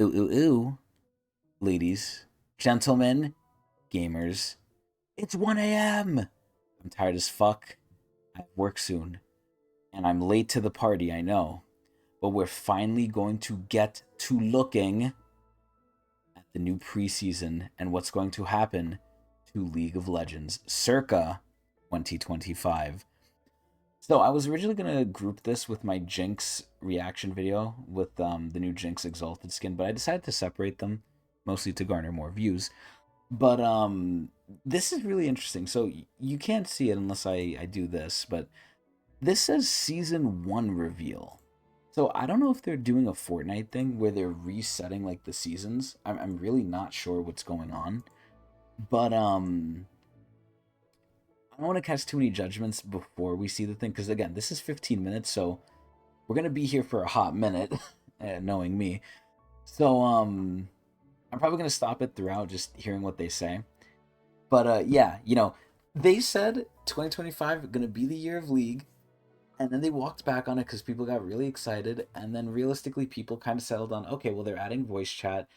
Ooh, ooh, ooh, ladies, gentlemen, gamers. It's 1 a.m. I'm tired as fuck. I have work soon. And I'm late to the party, I know. But we're finally going to get to looking at the new preseason and what's going to happen to League of Legends circa 2025. So I was originally gonna group this with my Jinx reaction video with the new Jinx Exalted skin, but I decided to separate them, mostly to garner more views. But this is really interesting. So you can't see it unless I do this, but this says season one reveal. So I don't know if they're doing a Fortnite thing where they're resetting like the seasons. I'm really not sure what's going on, but I don't want to cast too many judgments before we see the thing because again, this is 15 minutes, so we're gonna be here for a hot minute, knowing me. So I'm probably gonna stop it throughout, just hearing what they say. But yeah, they said 2025 gonna be the year of League, and then they walked back on it because people got really excited, and then realistically, people kind of settled on, okay, well they're adding voice chat.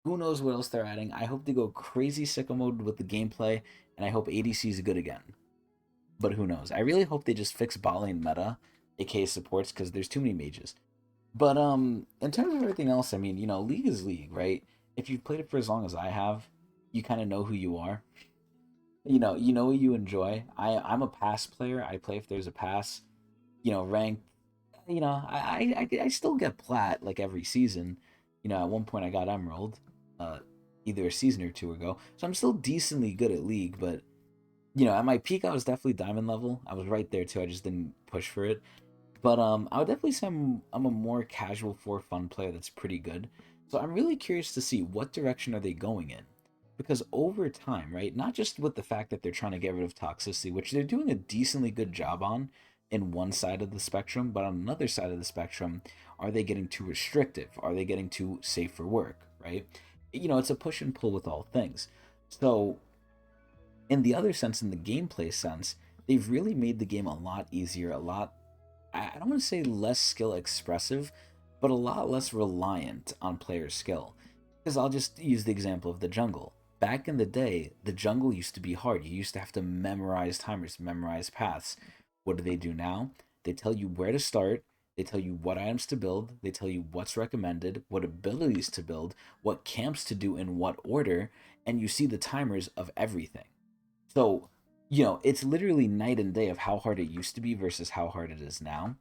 Who knows what else they're adding? I hope they go crazy sicko mode with the gameplay, and I hope ADC is good again. But who knows? I really hope they just fix bot lane meta, aka supports, because there's too many mages. But in terms of everything else, I mean, League is League, right? If you've played it for as long as I have, you kind of know who you are. You know what you enjoy. I'm a pass player. I play if there's a pass. Ranked. I still get plat like every season. At one point I got emerald, uh, either a season or two ago. So I'm still decently good at League, but at my peak I was definitely diamond level. I was right there too. I just didn't push for it. But I would definitely say I'm a more casual for fun player that's pretty good. So I'm really curious to see what direction are they going in. Because over time, right, not just with the fact that they're trying to get rid of toxicity, which they're doing a decently good job on in one side of the spectrum, but on another side of the spectrum, are they getting too restrictive? Are they getting too safe for work, right? It's a push and pull with all things. So in the other sense, in the gameplay sense, they've really made the game a lot easier, a lot, I don't want to say less skill expressive, but a lot less reliant on player skill. Because I'll just use the example of the jungle. Back in the day, the jungle used to be hard. You used to have to memorize timers, memorize paths. What do they do now? They tell you where to start, they tell you what items to build, they tell you what's recommended, what abilities to build, what camps to do in what order, and you see the timers of everything. So, it's literally night and day of how hard it used to be versus how hard it is now.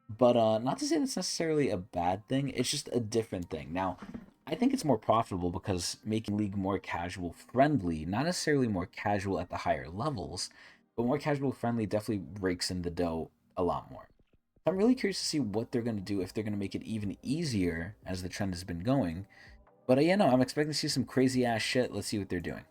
But not to say that's necessarily a bad thing, it's just a different thing. Now, I think it's more profitable because making League more casual friendly, not necessarily more casual at the higher levels, but more casual friendly definitely breaks in the dough a lot more. I'm really curious to see what they're going to do if they're going to make it even easier as the trend has been going. But yeah, no, I'm expecting to see some crazy ass shit. Let's see what they're doing.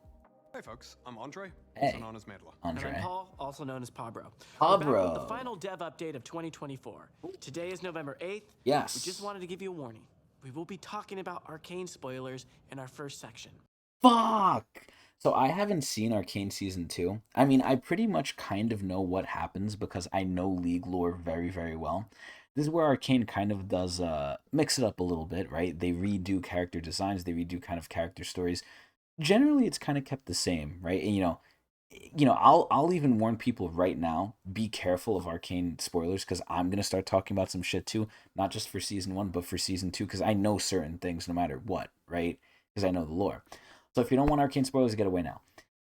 Hey folks, I'm Andre, also Hey, known as Mandela. And I'm Andre. Paul, also known as Pabro. We're back with the Pabro. final dev update of 2024. Today is November 8th. We just Yes. wanted to give you a warning. We will be talking about arcane spoilers in our first section. Fuck. So I haven't seen Arcane season 2. I mean, I pretty much kind of know what happens because I know League lore very, very well. This is where Arcane kind of does mix it up a little bit, right? They redo character designs, they redo kind of character stories. Generally it's kind of kept the same, right? And I'll even warn people right now, be careful of Arcane spoilers because I'm gonna start talking about some shit too, not just for season one, but for season two, because I know certain things no matter what, right? Because I know the lore. So if you don't want Arcane spoilers, get away now.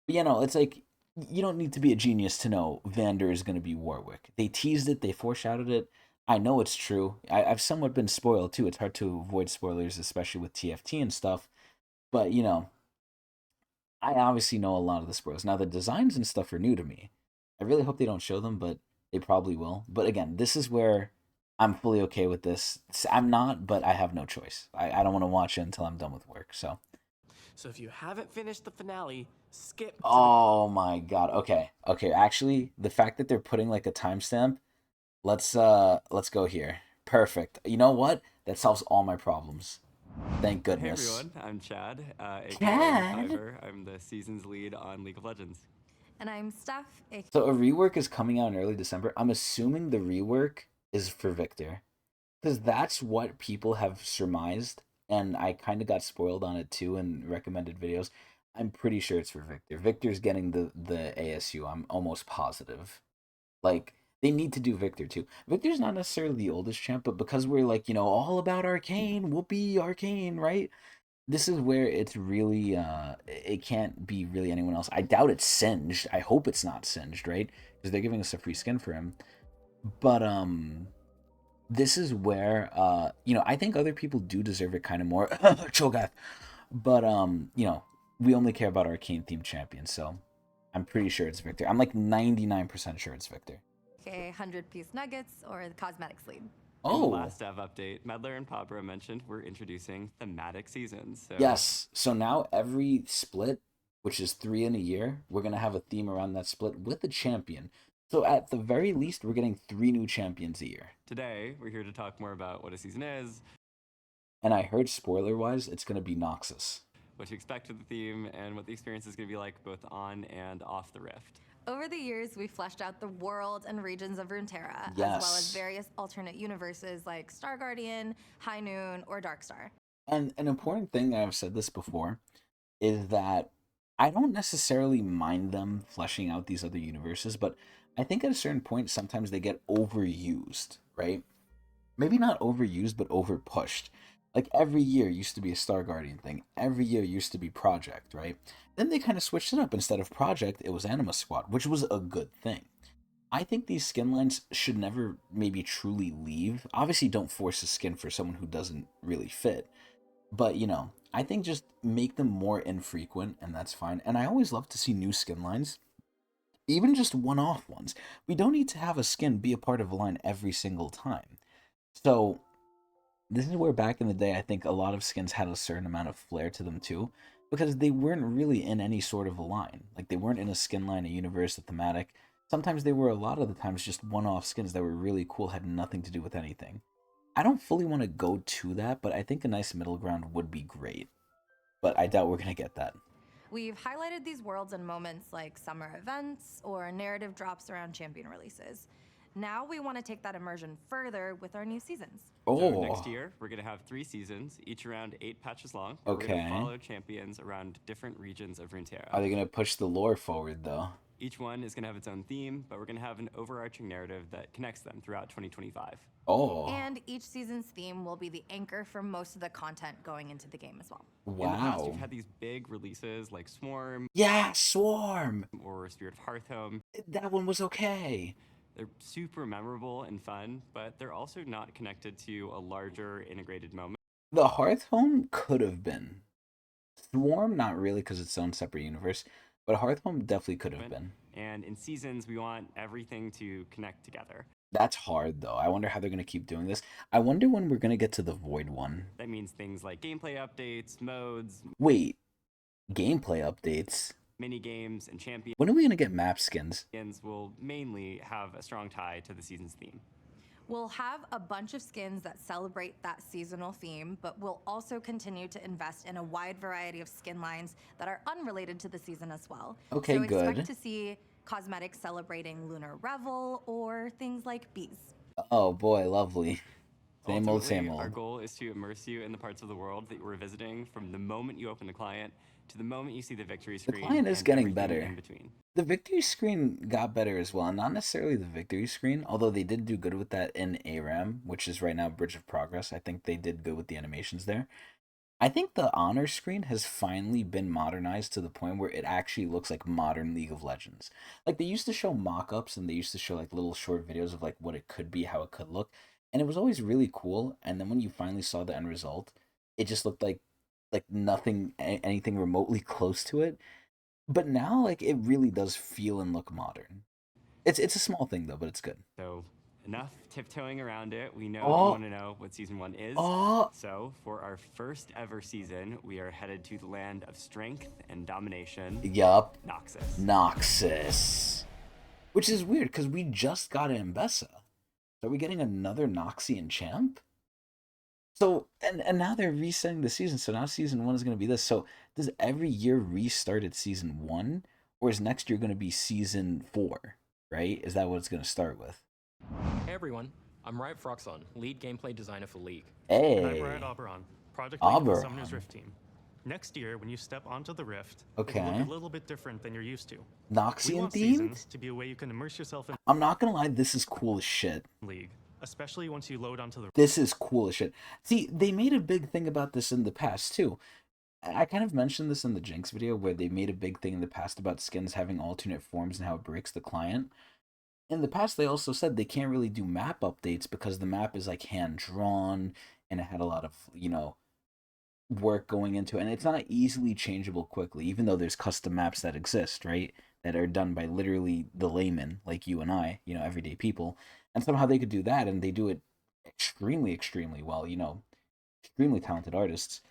But it's like you don't need to be a genius to know Vander is gonna be Warwick. They teased it, they foreshadowed it. I know it's true. I've somewhat been spoiled too. It's hard to avoid spoilers, especially with TFT and stuff. But I obviously know a lot of the spoilers. Now the designs and stuff are new to me. I really hope they don't show them, but they probably will. But again, this is where I'm fully okay with this. I'm not, but I have no choice. I don't want to watch it until I'm done with work. So. So if you haven't finished the finale, skip to the. Oh my god. Okay. Okay. Actually, the fact that they're putting like a timestamp, let's go here. Perfect. You know what? That solves all my problems. Thank Hey goodness. everyone, I'm Chad, aka the Chad. Fiver. I'm the season's lead on League of Legends. And I'm Steph, aka So a rework is coming out in early December. I'm assuming the rework is for Victor, because that's what people have surmised and I kind of got spoiled on it too in recommended videos. I'm pretty sure it's for Victor. Victor's getting the ASU. I'm almost positive. Like they need to do Victor too. Victor's not necessarily the oldest champ, but because we're like, all about Arcane, whoopee Arcane, right? This is where it's really it can't be really anyone else. I doubt it's Singed. I hope it's not Singed, right? Because they're giving us a free skin for him. But this is where I think other people do deserve it kind of more. Cho'Gath. But we only care about Arcane themed champions, so I'm pretty sure it's Victor. I'm like 99% sure it's Victor. aka 100-piece nuggets, or the cosmetics lead. In Oh, the last dev update, Medler and Pabra mentioned we're introducing thematic seasons. So yes. So now every split, which is 3 in a year, we're gonna have a theme around that split with a champion. So at the very least, we're getting 3 new champions a year. today, we're here to talk more about what a season is, And I heard, spoiler-wise, it's gonna be Noxus. what to expect with the theme, and what the experience is going to be like both on and off the Rift. Over the years, we fleshed out the world and regions of Runeterra, as Yes. well as various alternate universes like Star Guardian, High Noon, or Darkstar. And an important thing, I've said this before, is that I don't necessarily mind them fleshing out these other universes, but I think at a certain point, sometimes they get overused, right? Maybe not overused, but overpushed. Like every year used to be a Star Guardian thing. Every year used to be Project, right? Then they kind of switched it up. Instead of Project, it was Anima Squad, which was a good thing. I think these skin lines should never maybe truly leave. Obviously, don't force a skin for someone who doesn't really fit. But, I think just make them more infrequent, and that's fine. And I always love to see new skin lines, even just one-off ones. We don't need to have a skin be a part of a line every single time. So this is where back in the day, I think a lot of skins had a certain amount of flair to them too, because they weren't really in any sort of a line. Like they weren't in a skin line, a universe, a thematic. Sometimes they were, a lot of the times, just one-off skins that were really cool, had nothing to do with anything. I don't fully want to go to that, but I think a nice middle ground would be great. But I doubt we're going to get that. We've highlighted these worlds and moments like summer events or narrative drops around champion releases. Now we want to take that immersion further with our new seasons. Oh, So next year, we're going to have 3 seasons, each around 8 patches long. We're going Okay. to follow champions around different regions of Runeterra. Are they going to push the lore forward, though? Each one is going to have its own theme, but we're going to have an overarching narrative that connects them throughout 2025. Oh, And each season's theme will be the anchor for most of the content going into the game as well. In the past, wow. we've had these big releases like Swarm Yeah, Swarm! or Spirit of Hearthhome. That one was okay. They're super memorable and fun, but they're also not connected to a larger integrated moment. The Hearthhome could have been. Swarm, not really, because it's its own separate universe. But Hearthhome definitely could have been. And in seasons, we want everything to connect together. That's hard, though. I wonder how they're going to keep doing this. I wonder when we're going to get to the Void one. That means things like gameplay updates, modes, Wait, gameplay updates? mini games, and champions When are we going to get map skins? will mainly have a strong tie to the season's theme. We'll have a bunch of skins that celebrate that seasonal theme, but we'll also continue to invest in a wide variety of skin lines that are unrelated to the season as well. Okay, so good. expect to see cosmetics celebrating Lunar Revel or things like bees. Oh boy, lovely. Same old, Ultimately, same Our old. goal is to immerse you in the parts of the world that you were visiting from the moment you open the client to the moment you see the victory screen. client is and getting everything better. in between. The victory screen got better as well. Not necessarily the victory screen, although they did do good with that in ARAM, which is right now Bridge of Progress. I think they did good with the animations there. I think the honor screen has finally been modernized to the point where it actually looks like modern League of Legends. Like they used to show mock-ups and they used to show like little short videos of like what it could be, how it could look, and it was always really cool. And then when you finally saw the end result, it just looked like nothing, anything remotely close to it. But now, like, it really does feel and look modern. It's a small thing though, but it's good. So enough tiptoeing around it. We know Oh. you want to know what season 1 is. Oh, So for our first ever season, we are headed to the land of strength and domination, yup, Noxus. Noxus. Which is weird because we just got Ambessa. So are we getting another Noxian champ? So and now they're resetting the season. So now season 1 is going to be this. So does every year restart at season 1, or is next year going to be season 4? Right? Is that what it's going to start with? Hey everyone, I'm Riot Froxon, lead gameplay designer for League. And I'm Hey. Ryan Oberon, Project Link of the Oberon. Summoner's Rift team. Next year, when you step onto the Rift, Okay. it'll look a little bit different than you're used to. We Noxian want themed? seasons to be a way you can immerse yourself in I'm not gonna lie, this is cool as shit. League, especially once you load onto the This is cool as shit. See, they made a big thing about this in the past too. I kind of mentioned this in the Jinx video where they made a big thing in the past about skins having alternate forms and how it breaks the client. In the past, they also said they can't really do map updates because the map is like hand drawn and it had a lot of, work going into it. And it's not easily changeable quickly, even though there's custom maps that exist, right? That are done by literally the layman, like you and I, everyday people. And somehow they could do that and they do it extremely, extremely well, extremely talented artists.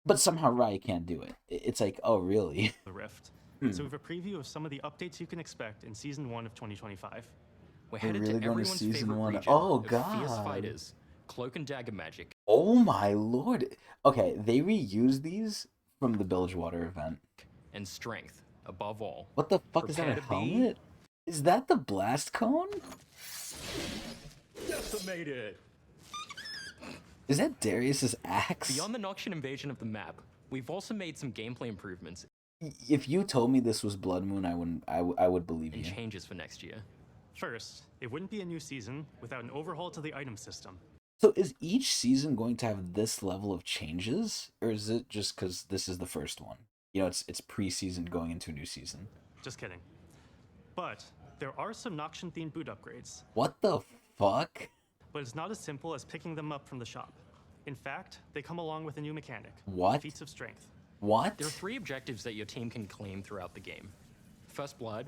But somehow Riot can't do it. It's like, oh, really? the Rift. So we have a preview of some of the updates you can expect in Season 1 of 2025. We're We're headed really to going to everyone's season favorite 1. region Oh, of Fierce God. Fighters, Cloak and Dagger Magic, Oh, my lord. Okay, they reused these from the Bilgewater event. and Strength, above all. What the fuck is that, a Prepare to be- helmet? Is that the blast cone? Decimated! Is that Darius's axe? Beyond the Noxian invasion of the map, we've also made some gameplay improvements If you told me this was Blood Moon, I would believe and you. changes for next year. First, it wouldn't be a new season without an overhaul to the item system. So is each season going to have this level of changes, or is it just because this is the first one? It's pre-season going into a new season. Just kidding. But there are some Noxian-themed boot upgrades, What the fuck? but it's not as simple as picking them up from the shop. In fact, they come along with a new mechanic. What? Feats of Strength. What? There are 3 objectives that your team can claim throughout the game. First Blood,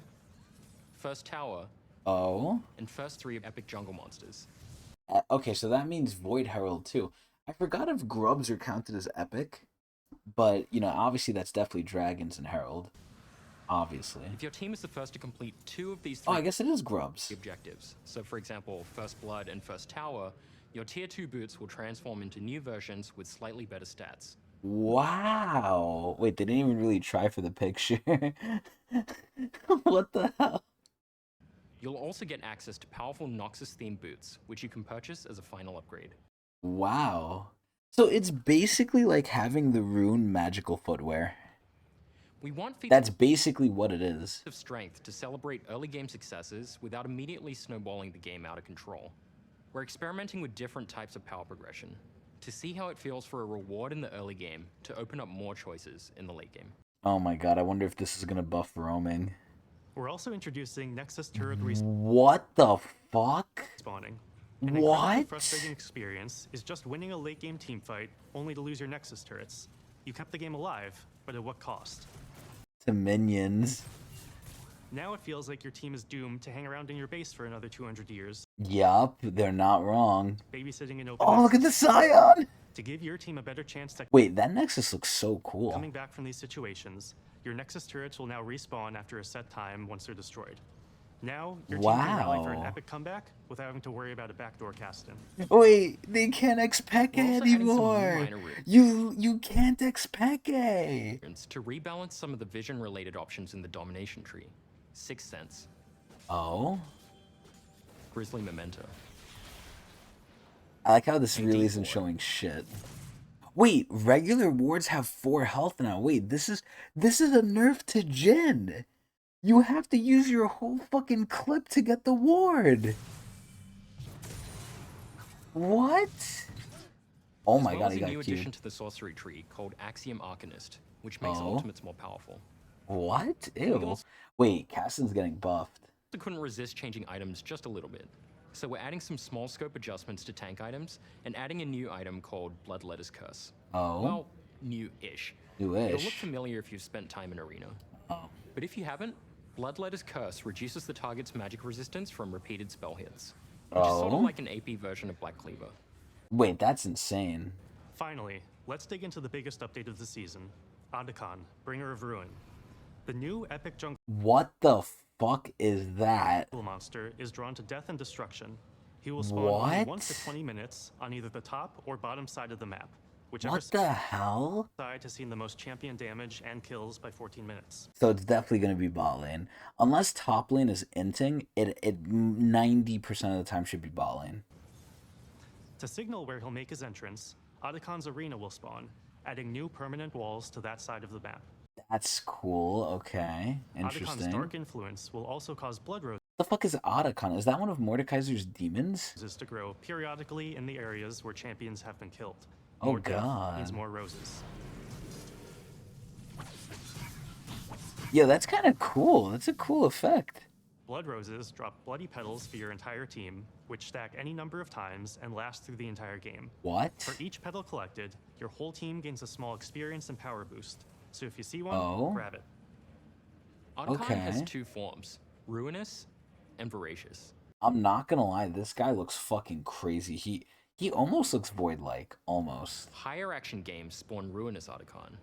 First Tower, Oh. and first 3 epic jungle monsters. Okay, so that means Void Herald too. I forgot if Grubs are counted as epic, but obviously that's definitely Dragons and Herald. Obviously. If your team is the first to complete 2 of these Oh, 3 I guess it is Grubs. objectives, so for example, First Blood and First Tower, your tier 2 boots will transform into new versions with slightly better stats. Wow. Wait, they didn't even really try for the picture. What the hell? You'll also get access to powerful Noxus-themed boots, which you can purchase as a final upgrade. Wow. So it's basically like having the rune magical footwear. We want feats That's basically what it is. of strength to celebrate early game successes without immediately snowballing the game out of control. We're experimenting with different types of power progression to see how it feels for a reward in the early game to open up more choices in the late game. Oh my god, I wonder if this is gonna buff roaming. We're also introducing Nexus turret What the fuck? respawning. An incredibly What? frustrating experience is just winning a late game teamfight only to lose your Nexus turrets. You kept the game alive, but at what cost? To minions. Now it feels like your team is doomed to hang around in your base for another 200 years, Yup, they're not wrong. babysitting an open Oh, look at the Nexus. Scion! To give your team a better chance to Wait, that Nexus looks so cool. coming back from these situations, your Nexus turrets will now respawn after a set time once they're destroyed. Now, your team can rally for an Wow. epic comeback without having to worry about a backdoor cast-in. Wait, they can't expect We're also adding some new anymore. minor routes. You can't expect it. To rebalance some of the vision-related options in the domination tree. Sixth Sense, Oh? Grizzly Memento. I like how this And really isn't D4. showing shit. Wait, regular wards have 4 health now. Wait, this is a nerf to Jin. You have to use your whole fucking clip to get the ward. What? Oh my as well god, as he a got new addition cute. to the sorcery tree called Axiom Arcanist, which makes Oh. ultimates more powerful. What? We Ew. also Wait, Caston's getting buffed. couldn't resist changing items just a little bit. So we're adding some small scope adjustments to tank items and adding a new item called Bloodletter's Curse. Oh? Well, new-ish. It'll New-ish. look familiar if you've spent time in Arena. Oh. But if you haven't, Bloodletter's Curse reduces the target's magic resistance from repeated spell hits, which is sort Oh? of like an AP version of Black Cleaver. Wait, that's insane. Finally, let's dig into the biggest update of the season, Adakon, Bringer of Ruin. The new epic jungle What the fuck is that? monster is drawn to death and destruction. He will spawn only What? once to 20 minutes on either the top or bottom side of the map, whichever What the hell? side has seen the most champion damage and kills by 14 minutes. So it's definitely going to be bot lane. Unless top lane is inting, it 90% of the time should be bot lane. To signal where he'll make his entrance, Otacon's arena will spawn, adding new permanent walls to that side of the map. That's cool. Okay. Otacon's Interesting. dark influence will also cause blood roses The fuck is Otacon? Is that one of Mordekaiser's demons? to grow periodically in the areas where champions have been killed. Oh, More death God. means more roses. Yeah, that's kind of cool. That's a cool effect. Blood roses drop bloody petals for your entire team, which stack any number of times and last through the entire game. What? For each petal collected, your whole team gains a small experience and power boost. So if you see one, Oh. grab it. Otacon has Okay. two forms, Ruinous and Voracious. I'm not gonna lie, this guy looks fucking crazy. He almost looks void-like. Almost. Higher action games spawn Ruinous Otacon,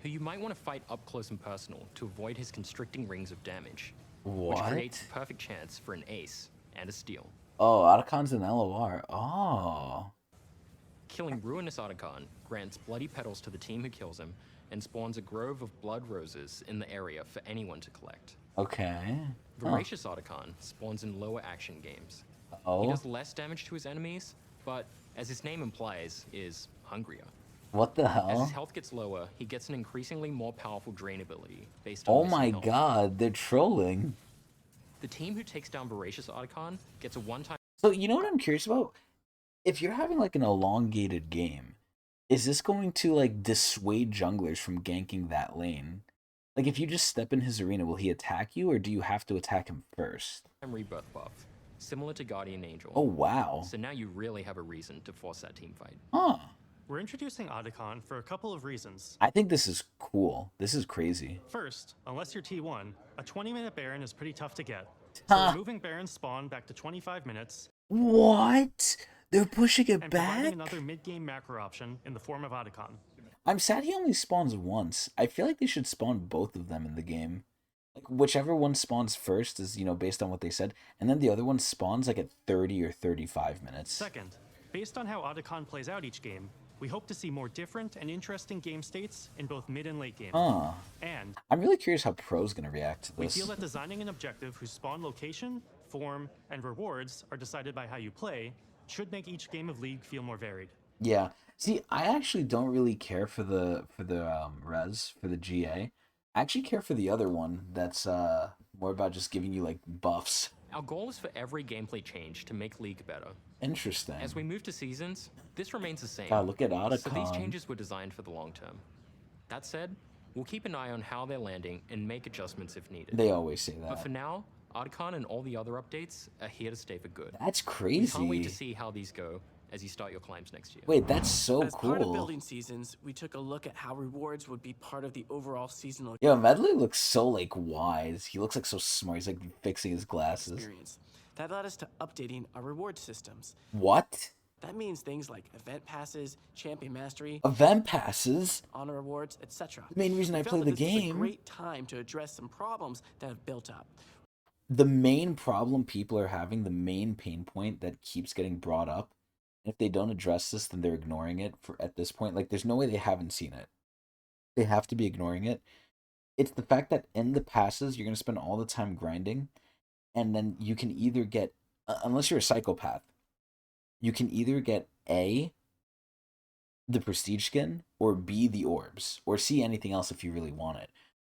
who you might want to fight up close and personal to avoid his constricting rings of damage, which What? creates a perfect chance for an ace and a steal. Oh, Otacon's an LOR. Oh. Killing Ruinous Otacon grants bloody petals to the team who kills him and spawns a grove of blood roses in the area for anyone to collect. Okay. Huh. Voracious Otacon spawns in lower action games. He Oh. does less damage to his enemies, but as his name implies, is hungrier. What the As hell? his health gets lower, he gets an increasingly more powerful drain ability based on Oh missing my health. god, they're trolling. The team who takes down Voracious Otacon gets a one-time So, you know what I'm curious about? If you're having like an elongated game, is this going to like dissuade junglers from ganking that lane? Like if you just step in his arena, will he attack you or do you have to attack him first? rebirth buff, similar to Guardian Angel. Oh wow. So now you really have a reason to force that team fight. Huh. We're introducing Otacon for a couple of reasons. I think this is cool. This is crazy. First, unless you're T1, a 20-minute Baron is pretty tough to get. So Huh. removing Baron's spawn back to 25 minutes What? They're pushing it and back? providing another mid-game macro option in the form of Otacon. I'm sad he only spawns once. I feel like they should spawn both of them in the game. Like whichever one spawns first is, based on what they said, and then the other one spawns like at 30 or 35 minutes. Second, based on how Otacon plays out each game, we hope to see more different and interesting game states in both mid and late game. Huh. And I'm really curious how Pro's gonna react to we this. feel that designing an objective whose spawn location, form, and rewards are decided by how you play should make each game of League feel more varied. Yeah. See, I actually don't really care for the res for the GA. I actually care for the other one that's more about just giving you like buffs. Our goal is for every gameplay change to make League better. Interesting. As we move to seasons, this remains the same. God, look at So these Otacon. changes were designed for the long term. That said, we'll keep an eye on how they're landing and make adjustments if needed. They always say But that. for now, Otacon and all the other updates are here to stay for good. That's We crazy. can't wait to see how these go as you start your climbs next year. Wait, that's so As part of cool. building seasons, we took a look at how rewards would be part of the overall seasonal Yo, Medley looks so like wise. He looks like so smart. He's like fixing his glasses. experience. That led us to updating our reward systems. What? That means things like event passes, champion mastery, Event passes? honor rewards, etc. The main reason I play the This was a game. great time to address some problems that have built up. The main problem people are having, the main pain point that keeps getting brought up, if they don't address this, then they're ignoring it for at this point. Like, there's no way they haven't seen it. They have to be ignoring it. It's the fact that in the passes, you're going to spend all the time grinding, and then you can either get, unless you're a psychopath, you can either get A, the prestige skin, or B, the orbs, or C, anything else if you really want it.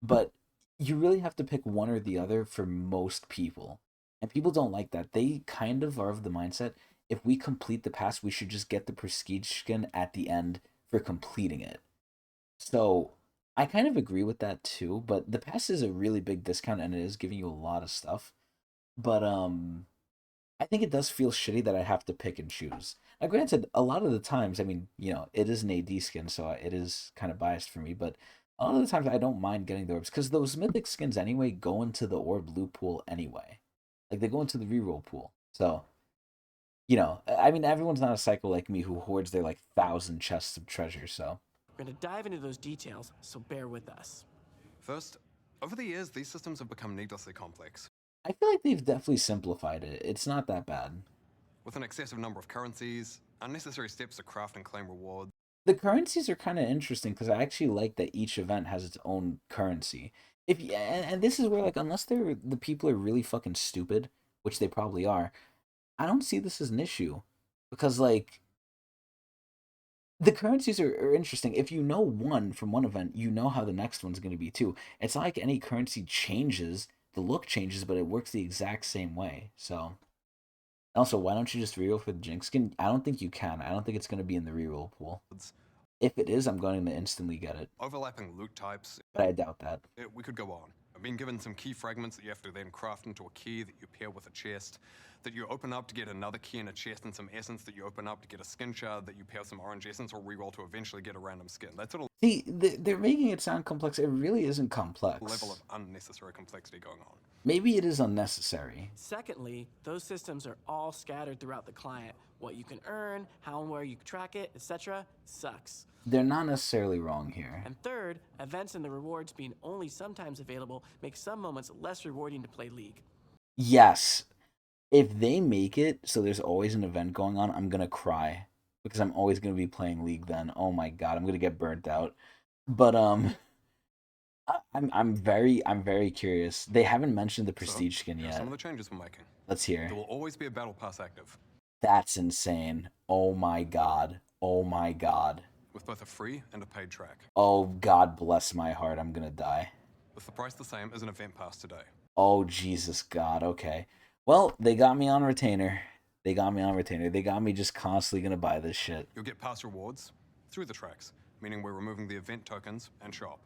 But you really have to pick one or the other for most people. And people don't like that. They kind of are of the mindset, if we complete the pass, we should just get the prestige skin at the end for completing it. So I kind of agree with that too, but the pass is a really big discount and it is giving you a lot of stuff. But I think it does feel shitty that I have to pick and choose. Now, granted, a lot of the times, I mean, it is an AD skin, so it is kind of biased for me, but a lot of the times I don't mind getting the orbs, because those mythic skins anyway go into the orb loot pool anyway. Like, they go into the reroll pool. So, I mean, everyone's not a psycho like me who hoards their, 1,000 chests of treasure, so. We're going to dive into those details, so bear with us. First, over the years, these systems have become needlessly complex. I feel like they've definitely simplified it. It's not that bad. With an excessive number of currencies, unnecessary steps to craft and claim rewards, The currencies are kind of interesting because I actually like that each event has its own currency. And this is where, unless the people are really fucking stupid, which they probably are, I don't see this as an issue. Because, The currencies are interesting. If you know one from one event, you know how the next one's going to be too. It's not like any currency changes, the look changes, but it works the exact same way. So, also, why don't you just reroll for the Jinx skin? I don't think you can. I don't think it's going to be in the reroll pool. If it is, I'm going to instantly get it, Overlapping loot types, but I doubt that. we could go on. I've been given some key fragments that you have to then craft into a key that you pair with a chest, that you open up to get another key in a chest, and some essence that you open up to get a skin shard that you pair with some orange essence or reroll to eventually get a random skin. That sort of See, they're making it sound complex. It really isn't complex. level of unnecessary complexity going on. Maybe it is unnecessary. Secondly, those systems are all scattered throughout the client. What you can earn, how and where you can track it, etc. sucks. They're not necessarily wrong here. And third, events and the rewards being only sometimes available make some moments less rewarding to play League. Yes. If they make it so there's always an event going on, I'm going to cry. Because I'm always going to be playing League then. Oh my god, I'm going to get burnt out. But, I'm very curious. They haven't mentioned the prestige skin Here are yet. some of the changes we're making. Let's hear. There will always be a battle pass active, That's insane. Oh my god. Oh my god. with both a free and a paid track, Oh, God bless my heart. I'm gonna die. with the price the same as an event pass today. Oh, Jesus God. Okay. Well, they got me on retainer. They got me just constantly gonna buy this shit. You'll get pass rewards through the tracks, meaning we're removing the event tokens and shop.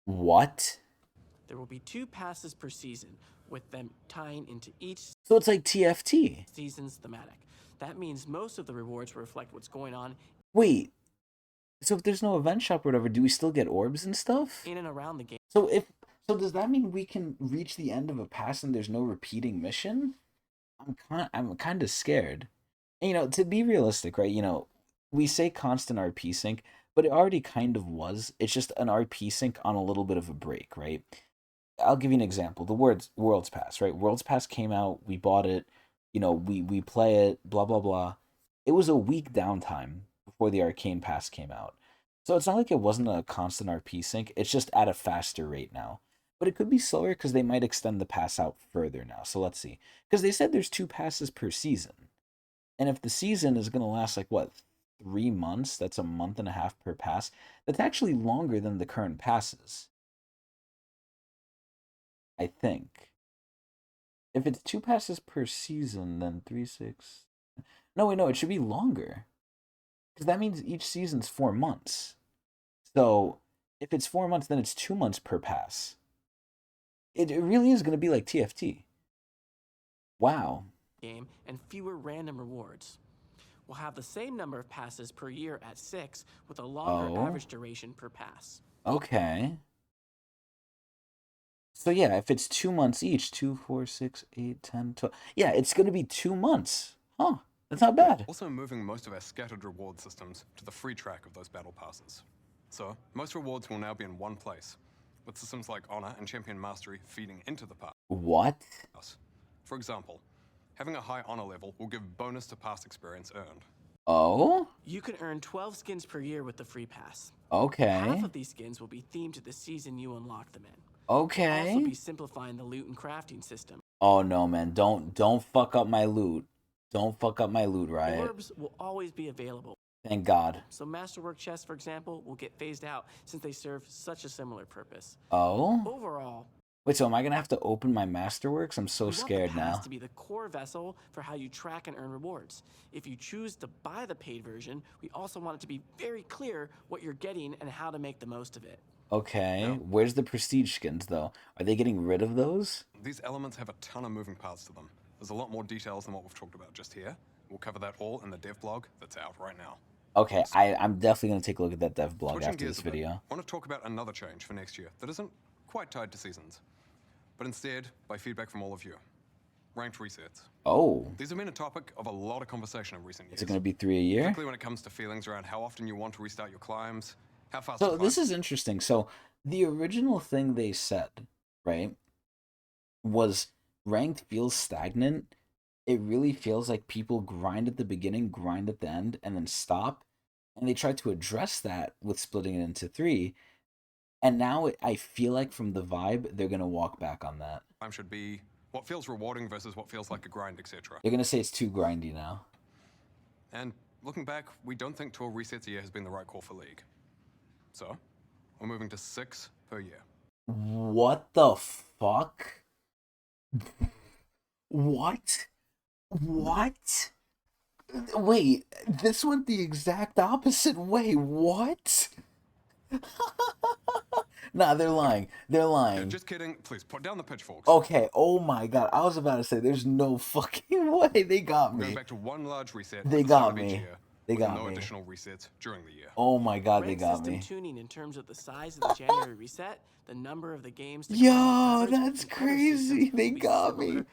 What? There will be 2 passes per season, with them tying into each So it's like TFT. season's thematic. That means most of the rewards will reflect what's going on Wait. So if there's no event shop or whatever, do we still get orbs and stuff? in and around the game. So does that mean we can reach the end of a pass and there's no repeating mission? I'm kind of scared. And, to be realistic, right? We say constant RP sync, but it already kind of was. It's just an RP sync on a little bit of a break, right? I'll give you an example. The Worlds Pass, right? Worlds Pass came out, we bought it, we play it, blah blah blah. It was a week downtime before the Arcane Pass came out. So it's not like it wasn't a constant RP sync, it's just at a faster rate now. But it could be slower because they might extend the pass out further now. So let's see. Because they said there's 2 passes per season. And if the season is going to last, 3 months, that's a month and a half per pass. That's actually longer than the current passes, I think. If it's 2 passes per season, then 3, 6... No, wait, no, it should be longer. Because that means each season's 4 months. So, if it's 4 months, then it's 2 months per pass. It really is going to be like TFT. Wow. Game and fewer random rewards. We'll have the same number of passes per year at 6, with a longer average duration per pass. Okay. So yeah, if it's 2 months each, 2, 4, 6, 8, 10, 12. Yeah, it's going to be 2 months. Huh. That's not bad. Also moving most of our scattered reward systems to the free track of those battle passes. So, most rewards will now be in one place, with systems like Honor and Champion Mastery feeding into the pass. What? For example, having a high Honor level will give bonus to pass experience earned. Oh? You can earn 12 skins per year with the free pass. Okay. Half of these skins will be themed to the season you unlock them in. Okay. Also be simplifying the loot and crafting system. Oh no, man. Don't fuck up my loot. Don't fuck up my loot, Riot. Orbs will always be available. Thank God. So Masterwork chests, for example, will get phased out since they serve such a similar purpose. Oh? Overall, Wait, so am I going to have to open my Masterworks? I'm so we want scared the pass now. to be the core vessel for how you track and earn rewards. If you choose to buy the paid version, we also want it to be very clear what you're getting and how to make the most of it. Okay. Yeah. Where's the prestige skins, though? Are they getting rid of those? These elements have a ton of moving parts to them. There's a lot more details than what we've talked about just here. We'll cover that all in the dev blog that's out right now. Okay, I'm definitely going to take a look at that dev blog Switching after gears this a bit, video. I want to talk about another change for next year that isn't quite tied to seasons, but instead by feedback from all of you. Ranked resets. Oh. These have been a topic of a lot of conversation in recent years. Is it going to be 3 a year? Particularly when it comes to feelings around how often you want to restart your climbs, how fast So to this climb. is interesting. So the original thing they said, right, was ranked feels stagnant. It really feels like people grind at the beginning, grind at the end, and then stop. And they tried to address that with splitting it into 3. And now I feel like from the vibe, they're going to walk back on that. Climb should be what feels rewarding versus what feels like a grind, etc. They're going to say it's too grindy now. And looking back, we don't think 12 resets a year has been the right call for League. So, we're moving to 6 per year. What the fuck? What? What? Wait, this went the exact opposite way. What? Nah, they're lying. They're Yeah, lying. just kidding. Please, put down the pitchforks. Okay, oh my god. I was about to say, there's no fucking way. They got We're going me. back to one large reset They at the start got of each me. year, They with got no me. additional resets during the year. Oh my god, they Rank got system me. tuning in terms of the size of the January reset, the number of the games, to Yo, coverage, that's and other systems crazy. They will be got me. similar.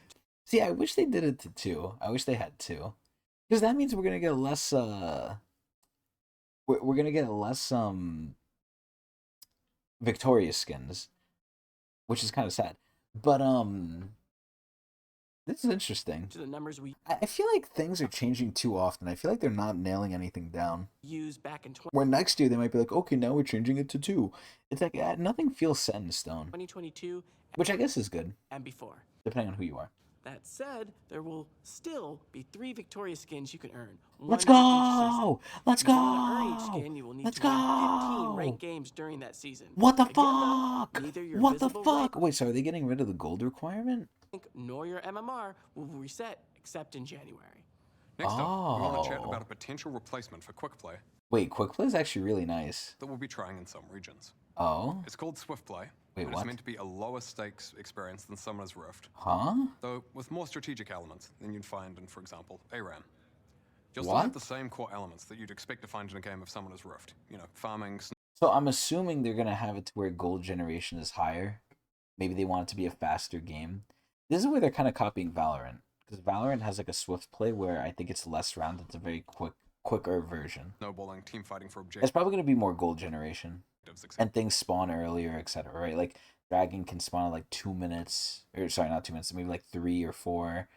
See, I wish they did it to 2. I wish they had 2. Because that means we're gonna get less, we're gonna get less, Victorious skins. Which is kind of sad. But, this is interesting. To the numbers we I feel like things are changing too often. I feel like they're not nailing anything down. used back in Where next year they might be like, okay, now we're changing it to 2. It's like, nothing feels set in stone. 2022 Which I guess is good, and before. depending on who you are. That said, there will still be 3 Victoria skins you can earn. Let's one for each season. go! Let's If you want to earn each go! skin, you will need Let's to win 15 go! ranked games during that season. What the Again, though, fuck? neither your What the visible fuck? Wait, so are they getting rid of the gold requirement? rank nor your MMR will reset except in January. Next up, we want to chat Oh. about a potential replacement for Quick Play Wait, quick play is actually really nice. that we'll be trying in some regions. Oh? It's called Swift Play, Wait, but it's what? meant to be a lower stakes experience than Summoner's Rift, Huh? though with more strategic elements than you'd find in, for example, ARAM. You'll still have What? the same core elements that you'd expect to find in a game of Summoner's Rift. You know, farming, So I'm assuming they're gonna have it to where gold generation is higher. Maybe they want it to be a faster game. This is where they're kind of copying Valorant. Because Valorant has like a swift play where I think it's less rounded. It's a very quicker version. snowballing, team fighting for It's objectives, probably gonna be more gold generation. etc. And things spawn earlier, etc. Right? Like Dragon can spawn in like 2 minutes. Or sorry, not 2 minutes, maybe like 3 or 4.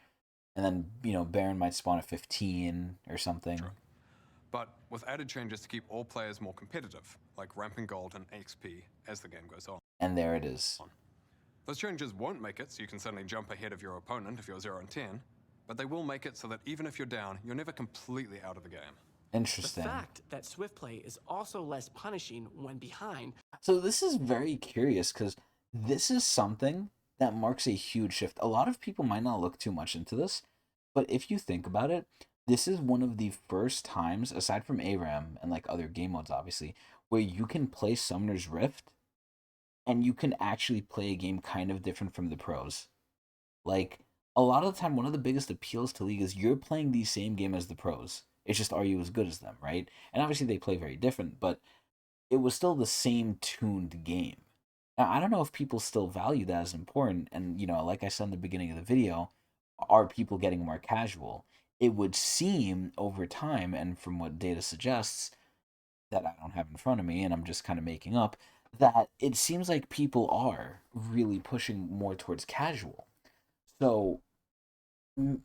And then, Baron might spawn at 15 or something. True. But with added changes to keep all players more competitive, like ramping gold and XP as the game goes on. And there it is. Those changes won't make it so you can suddenly jump ahead of your opponent if you're 0 and 10, but they will make it so that even if you're down, you're never completely out of the game. The Interesting. fact that Swift Play is also less punishing when behind So this is very curious because this is something that marks a huge shift. A lot of people might not look too much into this, but if you think about it, this is one of the first times, aside from ARAM and like other game modes, obviously, where you can play Summoner's Rift and you can actually play a game kind of different from the pros. Like, a lot of the time, one of the biggest appeals to League is you're playing the same game as the pros. It's just, are you as good as them, right? And obviously they play very different, but it was still the same tuned game. Now, I don't know if people still value that as important. And, like I said in the beginning of the video, are people getting more casual? It would seem over time, and from what data suggests, that I don't have in front of me, and I'm just kind of making up, that it seems like people are really pushing more towards casual. So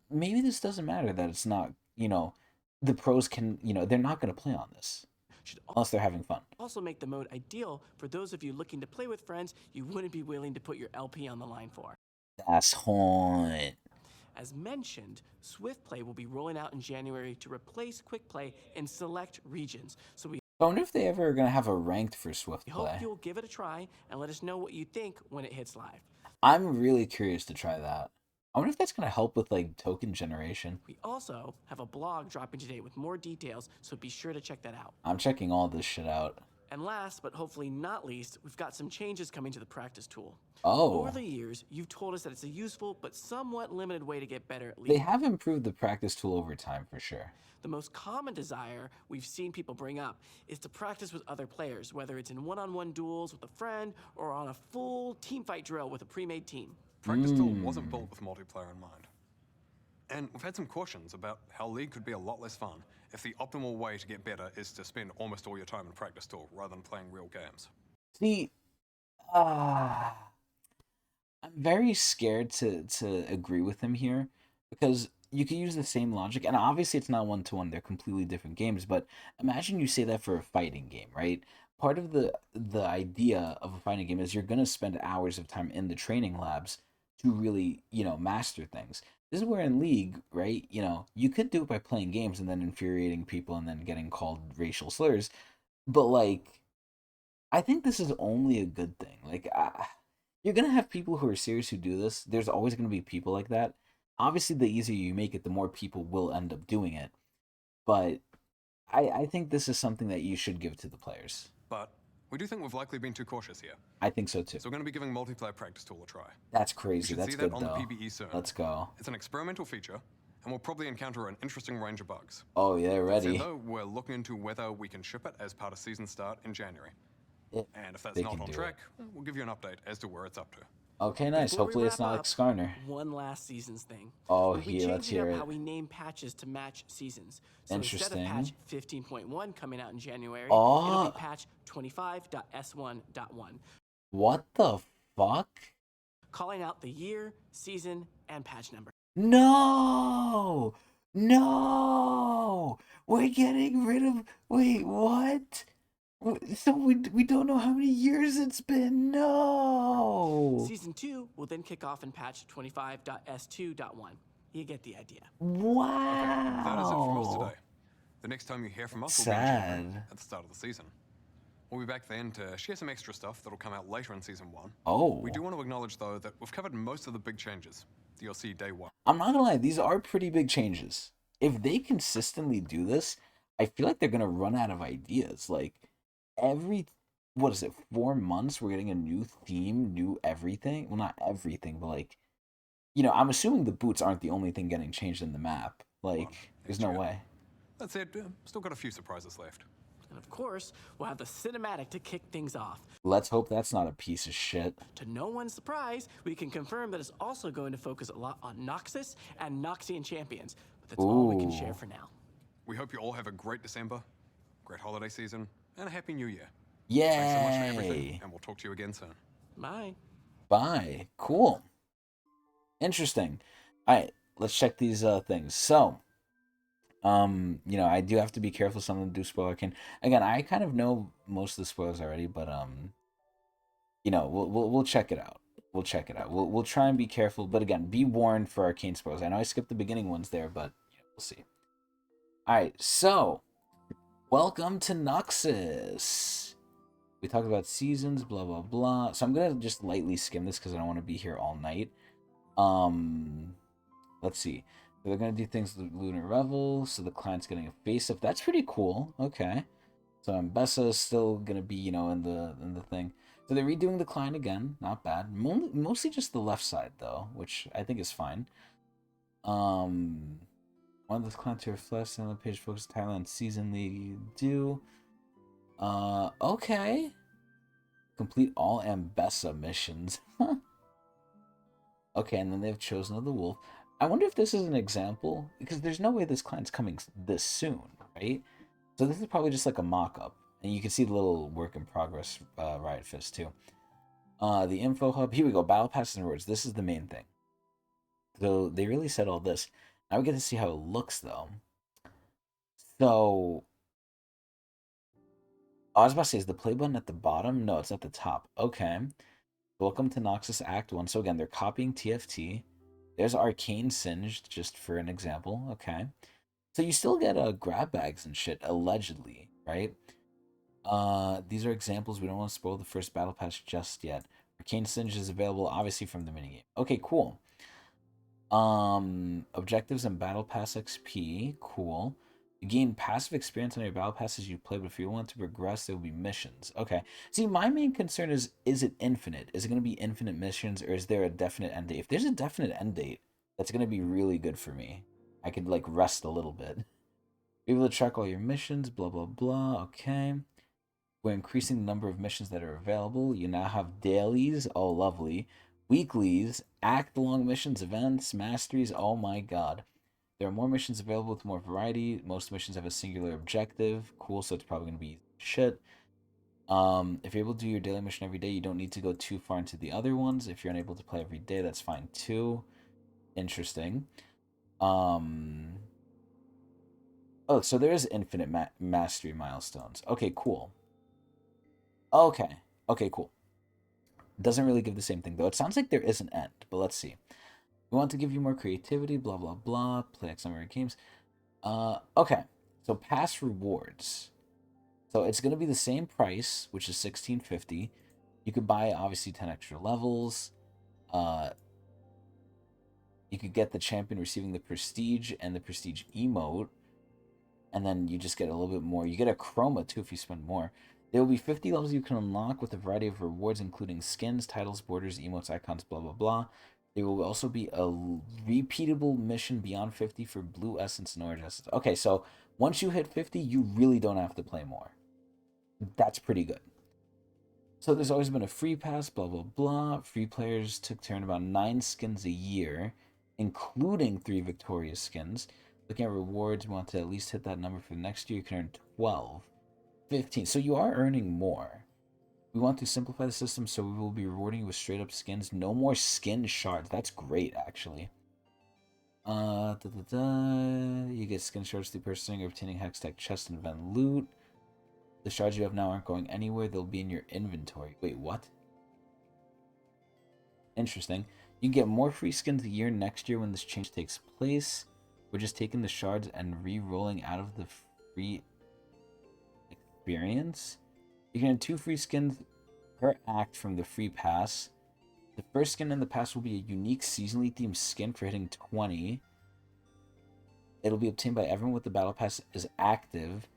maybe this doesn't matter that it's not, the pros can, they're not going to play on this should unless they're having fun. also make the mode ideal for those of you looking to play with friends you wouldn't be willing to put your LP on the line for. That's haunt. As mentioned, Swift Play will be rolling out in January to replace Quick Play in select regions. So we I wonder if they ever are going to have a ranked for Swift hope Play. you'll give it a try and let us know what you think when it hits live. I'm really curious to try that. I wonder if that's going to help with like token generation. We also have a blog dropping today with more details, so be sure to check that out. I'm checking all this shit out. And last, but hopefully not least, we've got some changes coming to the practice tool. Oh, Over the years, you've told us that it's a useful but somewhat limited way to get better at they League. have improved the practice tool over time for sure. The most common desire we've seen people bring up is to practice with other players, whether it's in one-on-one duels with a friend or on a full teamfight drill with a pre-made team. Practice Tool wasn't built with multiplayer in mind. And we've had some cautions about how League could be a lot less fun if the optimal way to get better is to spend almost all your time in Practice Tool rather than playing real games. See, I'm very scared to agree with him here because you could use the same logic, and obviously it's not one-to-one, they're completely different games, but imagine you say that for a fighting game, right? Part of the idea of a fighting game is you're going to spend hours of time in the training labs to really, master things. this is where in League, right? You know, you could do it by playing games and then infuriating people and then getting called racial slurs, but like, I think this is only a good thing. Like, you're gonna have people who are serious who do this. There's always gonna be people like that. Obviously, the easier you make it, the more people will end up doing it. But I think this is something that you should give to the players. But we do think we've likely been too cautious here. I think so too. So we're going to be giving multiplayer practice tool a try. That's You crazy. should That's see good that on though. the PBE soon. Let's go. It's an experimental feature, and we'll probably encounter an interesting range of bugs. Oh yeah, So ready. though, we're looking into whether we can ship it as part of season start in January. It- And if that's they not can on do track, we'll give you an update as to where it's up to. Okay, nice. Before we Hopefully it's wrap not like up, Skarner. One last seasons thing. Oh, We'll be here, let's changing hear up it. how we name patches to match seasons. So Interesting. instead of patch 15.1 coming out in January, Oh. it'll be patch 25.s1.1, What the fuck? calling out the year, season, and patch number. No! No! We're getting rid of. Wait, what? So we don't know how many years it's been. No! Season 2 will then kick off in patch 25.s2.1. You get the idea. Wow! That is it from us today. The next time you hear from us will be in January, Sad. at the start of the season. We'll be back then to share some extra stuff that'll come out later in season 1. Oh. We do want to acknowledge, though, that we've covered most of the big changes that you'll see day 1. I'm not gonna lie, these are pretty big changes. If they consistently do this, I feel like they're gonna run out of ideas. Like every, what is it, 4 months we're getting a new theme, new everything. Well, not everything, but like, you know, I'm assuming the boots aren't the only thing getting changed in the map. Like, there's no yeah. way. That said, still got a few surprises left. And of course, we'll have the cinematic to kick things off. Let's hope that's not a piece of shit. To no one's surprise, we can confirm that it's also going to focus a lot on Noxus and Noxian champions. But that's all we can Ooh. share for now. We hope you all have a great December, great holiday season, and a happy new year. Thanks so much for everything, Yay! and we'll talk to you again soon. Bye. Bye. Cool. Interesting. All right, let's check these things. So, you know, I do have to be careful. Some of them do spoil Arcane. Again, I kind of know most of the spoilers already, but you know, we'll check it out. We'll check it out. We'll try and be careful, but again, be warned for Arcane spoilers. I know I skipped the beginning ones there, but yeah, we'll see. All right, so welcome to Noxus. We talked about seasons, blah blah blah. So I'm gonna just lightly skim this because I don't want to be here all night. Let's see. So they're gonna do things with Lunar Revel, so the client's getting a face-up. That's pretty cool. Okay. So Mbessa is still gonna be, you know, in the thing. So they're redoing the client again. Not bad. Mostly just the left side though, which I think is fine. One of the clients to reflect on the page focus entirely on season league do. Okay. Complete all Mbessa missions. Okay, and then they've chosen of the wolf. I wonder if this is an example, because there's no way this client's coming this soon, right? So this is probably just like a mock-up. And you can see the little work in progress Riot Fist too. The info hub, here we go, battle passes and rewards. This is the main thing. So they really said all this. Now we get to see how it looks though. So, I was about to say, is the play button at the bottom? No, it's at the top. Okay. Welcome to Noxus Act 1. So again, they're copying TFT. There's Arcane Singed, just for an example. Okay. So you still get grab bags and shit, allegedly, right? These are examples. We don't want to spoil the first battle pass just yet. Arcane Singed is available, obviously, from the minigame. Okay, cool. Objectives and battle pass XP. Cool. You gain passive experience on your battle passes you play, but if you want to progress, there will be missions. Okay. See, my main concern is it infinite? Is it going to be infinite missions, or is there a definite end date? If there's a definite end date, that's going to be really good for me. I could, like, rest a little bit. Be able to track all your missions, blah, blah, blah. Okay. We're increasing the number of missions that are available. You now have dailies. Oh, lovely. Weeklies, act-long missions, events, masteries. Oh, my God. There are more missions available with more variety. Most missions have a singular objective. Cool, so it's probably going to be shit. If you're able to do your daily mission every day, you don't need to go too far into the other ones. If you're unable to play every day, that's fine too. Interesting. Oh, so there is infinite mastery milestones. Okay, cool. Okay, cool. Doesn't really give the same thing, though. It sounds like there is an end, but let's see. We want to give you more creativity, blah, blah, blah. Play X number of games. Okay. So pass rewards. So it's going to be the same price, which is $16.50. You could buy, obviously, 10 extra levels. You could get the champion receiving the prestige and the prestige emote. And then you just get a little bit more. You get a chroma, too, if you spend more. There will be 50 levels you can unlock with a variety of rewards, including skins, titles, borders, emotes, icons, blah, blah, blah. There will also be a repeatable mission beyond 50 for blue essence and orange essence. Okay, so once you hit 50, you really don't have to play more. That's pretty good. So there's always been a free pass, blah, blah, blah. Free players took turn about 9 skins a year, including 3 victorious skins. Looking at rewards, we want to at least hit that number for the next year. You can earn 12, 15. So you are earning more. We want to simplify the system, so we will be rewarding you with straight up skins. No more skin shards. That's great, actually. You get skin shards through purchasing or obtaining hex tech chest and event loot. The shards you have now aren't going anywhere. They'll be in your inventory. Wait, what? Interesting. You can get more free skins a year next year when this change takes place. We're just taking the shards and re-rolling out of the free experience. You can have 2 free skins per act from the free pass. The first skin in the pass will be a unique seasonally themed skin for hitting 20. It'll be obtained by everyone with the battle pass is active,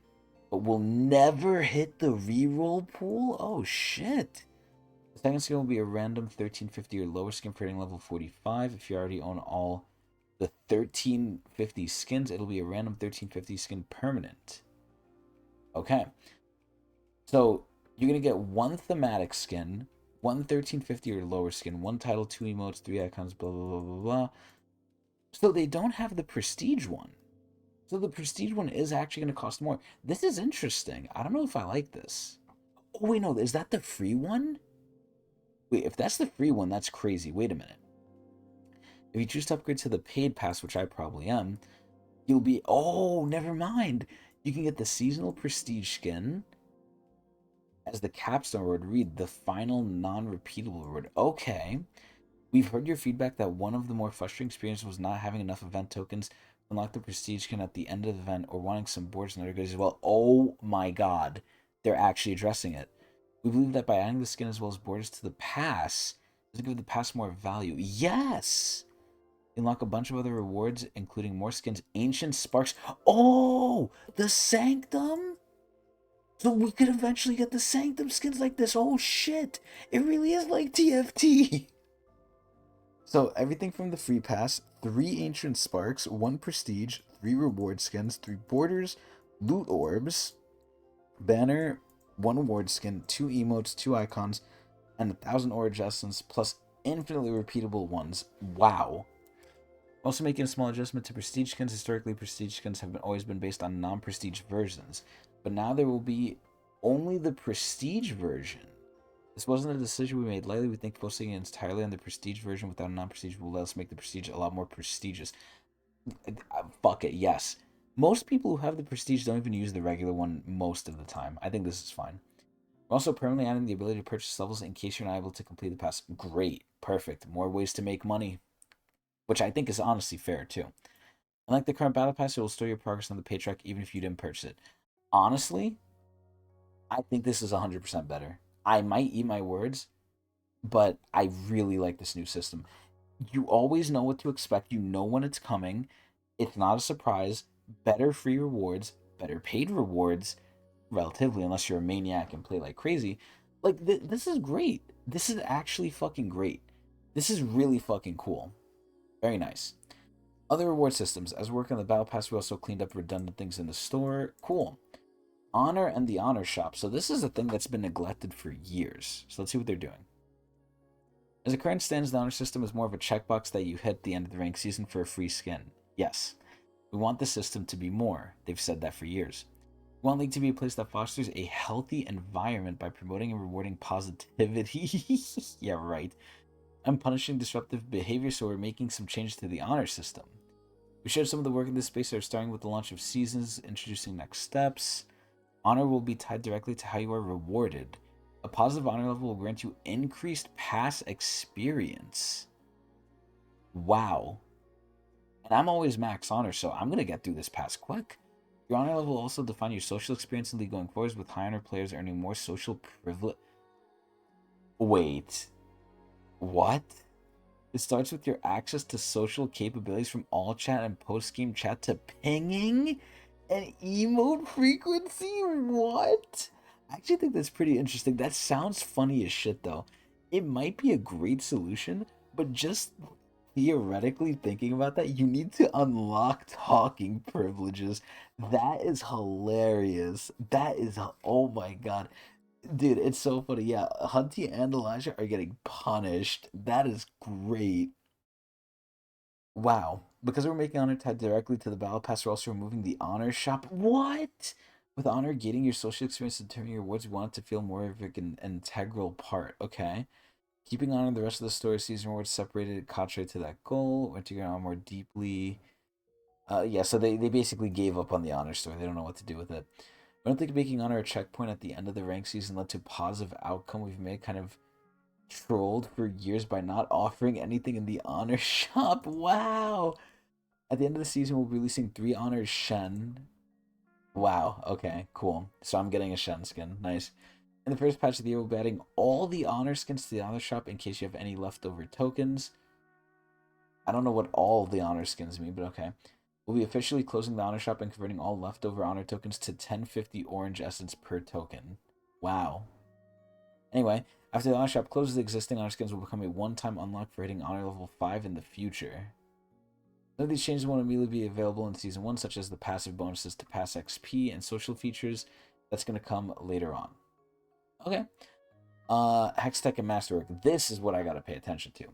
but will never hit the reroll pool? Oh shit. The second skin will be a random 1350 or lower skin for hitting level 45. If you already own all the 1350 skins, it'll be a random 1350 skin permanent. Okay. So you're going to get 1 thematic skin, 1 1350 or lower skin, 1 title, 2 emotes, 3 icons, blah, blah, blah, blah, blah. So they don't have the prestige one. So the prestige one is actually going to cost more. This is interesting. I don't know if I like this. Oh, wait, no. Is that the free one? Wait, if that's the free one, that's crazy. Wait a minute. If you choose to upgrade to the paid pass, which I probably am, you'll be... Oh, never mind. You can get the seasonal prestige skin as the capstone reward. Read the final non-repeatable reward. Okay. We've heard your feedback that one of the more frustrating experiences was not having enough event tokens to unlock the prestige skin at the end of the event, or wanting some boards and other goodies as well. Oh my god. They're actually addressing it. We believe that by adding the skin as well as borders to the pass, does it give the pass more value? Yes! Unlock a bunch of other rewards, including more skins, ancient sparks. Oh! The Sanctum? So we could eventually get the Sanctum skins like this. Oh shit! It really is like TFT! So everything from the free pass, 3 ancient sparks, 1 prestige, 3 reward skins, 3 borders, loot orbs, banner, 1 award skin, 2 emotes, 2 icons, and 1,000 ore adjustments, plus infinitely repeatable ones. Wow. Also making a small adjustment to prestige skins. Historically, prestige skins have always been based on non-prestige versions, but now there will be only the prestige version. This wasn't a decision we made lightly. We think focusing entirely on the prestige version without a non-prestige will let us make the prestige a lot more prestigious. Fuck it, yes. Most people who have the prestige don't even use the regular one most of the time. I think this is fine. We're also permanently adding the ability to purchase levels in case you're not able to complete the pass. Great. Perfect. More ways to make money. Which I think is honestly fair, too. Unlike the current battle pass, it will store your progress on the pay track even if you didn't purchase it. Honestly, I think this is 100% better. I might eat my words, but I really like this new system. You always know what to expect. You know when it's coming. It's not a surprise. Better free rewards, better paid rewards, relatively, unless you're a maniac and play like crazy. Like, this is great. This is actually fucking great. This is really fucking cool. Very nice. Other reward systems. As we work on the Battle Pass, we also cleaned up redundant things in the store. Cool. Honor and the Honor Shop. So this is a thing that's been neglected for years. So let's see what they're doing. As it currently stands, the Honor system is more of a checkbox that you hit at the end of the rank season for a free skin. Yes. We want the system to be more. They've said that for years. We want League to be a place that fosters a healthy environment by promoting and rewarding positivity. Yeah, right. And punishing disruptive behavior, so we're making some changes to the Honor system. We shared some of the work in this space, starting with the launch of seasons, introducing next steps. Honor will be tied directly to how you are rewarded. A positive honor level will grant you increased pass experience. Wow. And I'm always max honor, so I'm going to get through this pass quick. Your honor level will also define your social experience in League going forwards, with high honor players earning more social privilege. Wait. What? It starts with your access to social capabilities from all chat and post-game chat to pinging and emote frequency? What? I actually think that's pretty interesting. That sounds funny as shit, though. It might be a great solution, but just theoretically thinking about that, you need to unlock talking privileges. That is hilarious. That is, oh my god. Dude, it's so funny. Yeah, Hunty and Elijah are getting punished. That is great. Wow. Because we're making honor tied directly to the battle pass, we're also removing the honor shop. What? With honor gating your social experience and determining your rewards, you want it to feel more of an integral part. Okay. Keeping honor the rest of the story season rewards separated contrary to that goal. Integrating on more deeply. Yeah, so they basically gave up on the honor story. They don't know what to do with it. I don't think making honor a checkpoint at the end of the rank season led to a positive outcome. We've made kind of trolled for years by not offering anything in the honor shop. Wow. At the end of the season, we'll be releasing 3 honors Shen. Wow. Okay, cool. So I'm getting a Shen skin. Nice. In the first patch of the year, we'll be adding all the honor skins to the honor shop in case you have any leftover tokens. I don't know what all the honor skins mean, but okay. We'll be officially closing the honor shop and converting all leftover honor tokens to 1050 orange essence per token. Wow. Anyway, after the honor shop closes, the existing honor skins will become a one-time unlock for hitting honor level 5 in the future. Some of these changes won't immediately be available in Season 1, such as the passive bonuses to pass XP and social features. That's going to come later on. Okay. Hextech and Masterwork. This is what I got to pay attention to.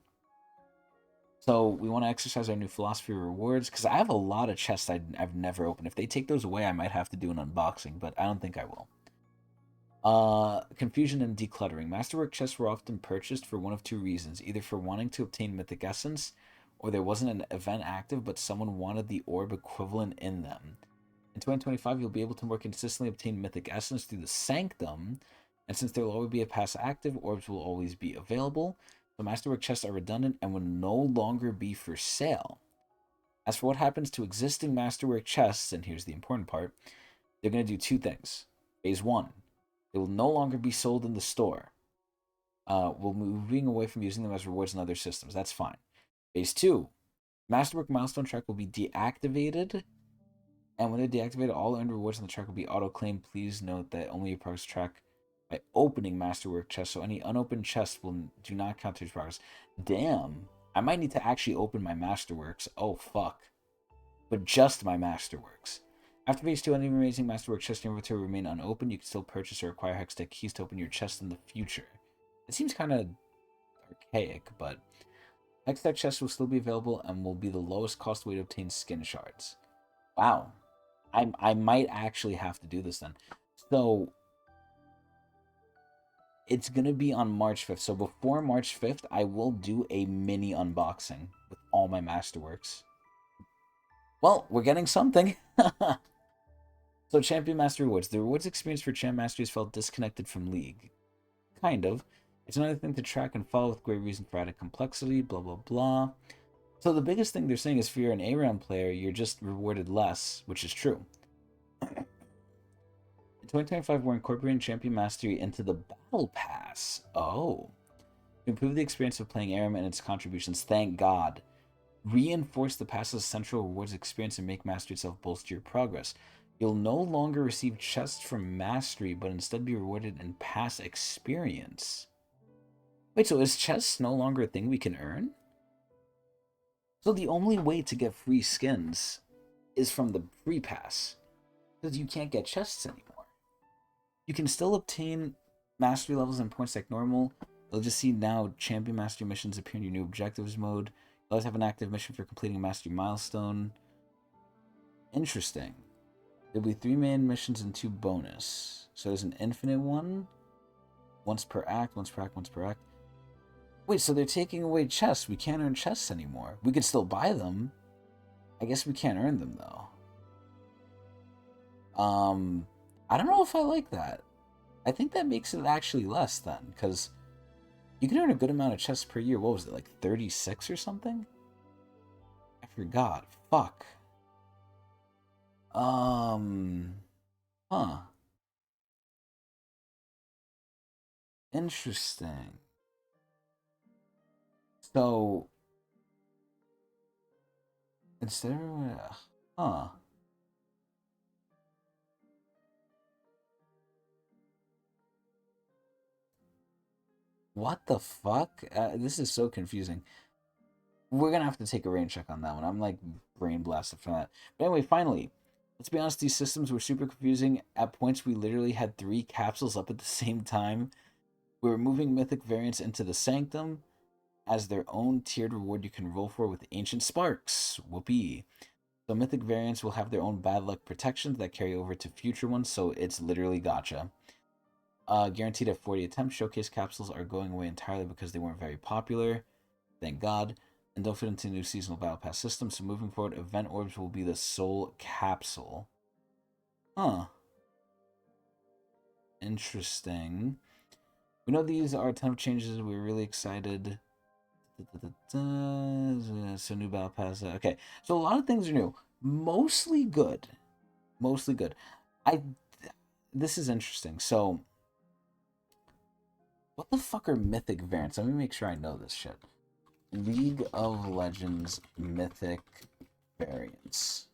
So we want to exercise our new philosophy of rewards, because I have a lot of chests I've never opened. If they take those away, I might have to do an unboxing, but I don't think I will. Confusion and decluttering. Masterwork chests were often purchased for one of 2 reasons. Either for wanting to obtain Mythic Essence, or there wasn't an event active, but someone wanted the orb equivalent in them. In 2025, you'll be able to more consistently obtain Mythic Essence through the Sanctum, and since there will always be a pass active, orbs will always be available. The Masterwork chests are redundant and will no longer be for sale. As for what happens to existing Masterwork chests, and here's the important part, they're going to do 2 things. Phase 1, they will no longer be sold in the store. We're moving away from using them as rewards in other systems. That's fine. Phase 2, Masterwork Milestone Track will be deactivated, and when they're deactivated, all earned rewards on the track will be auto-claimed. Please note that only your progress track by opening Masterwork chests, so any unopened chests do not count towards progress. Damn, I might need to actually open my Masterworks. Oh, fuck. But just my Masterworks. After phase 2, any remaining Masterwork chest inventory remain unopened. You can still purchase or acquire Hextech keys to open your chest in the future. It seems kind of archaic, but Hextech chests will still be available and will be the lowest cost way to obtain skin shards. Wow. I might actually have to do this then. So it's going to be on March 5th. So before March 5th, I will do a mini unboxing with all my Masterworks. Well, we're getting something. So Champion Master Rewards. The rewards experience for Champ Masteries felt disconnected from League. Kind of. It's another thing to track and follow with great reason for added complexity, blah, blah, blah. So the biggest thing they're saying is if you're an A-round player, you're just rewarded less, which is true. In 2025, we're incorporating Champion Mastery into the Battle Pass. Oh. To improve the experience of playing ARAM and its contributions, thank God. Reinforce the pass's central rewards experience and make Mastery itself bolster your progress. You'll no longer receive chests from Mastery, but instead be rewarded in pass experience. Wait, so is chests no longer a thing we can earn? So the only way to get free skins is from the free pass, because you can't get chests anymore. You can still obtain Mastery levels and points like normal. You'll just see now Champion Mastery missions appear in your new objectives mode. You'll always have an active mission for completing a Mastery milestone. Interesting. There'll be 3 main missions and 2 bonus. So there's an infinite one. Once per act, once per act, once per act. Wait, so they're taking away chests. We can't earn chests anymore. We could still buy them. I guess we can't earn them, though. I don't know if I like that. I think that makes it actually less, then. Because you can earn a good amount of chests per year. What was it, like 36 or something? forgot. Fuck. Huh. Interesting. So, instead of, huh. What the fuck? This is so confusing. We're gonna have to take a rain check on that one. I'm like brain blasted from that. But anyway, finally, let's be honest, these systems were super confusing. At points, we literally had 3 capsules up at the same time. We were moving mythic variants into the Sanctum as their own tiered reward you can roll for with Ancient Sparks. Whoopee. So mythic variants will have their own bad luck protections that carry over to future ones, so it's literally gotcha. Guaranteed at 40 attempts, showcase capsules are going away entirely because they weren't very popular. Thank God. And don't fit into new seasonal battle pass system, so moving forward, event orbs will be the sole capsule. Huh. Interesting. We know these are a ton of changes. We're really excited. So new battle pass. Okay, so a lot of things are new. Mostly good. Mostly good. This is interesting. So, what the fuck are mythic variants? Let me make sure I know this shit. League of Legends mythic variants.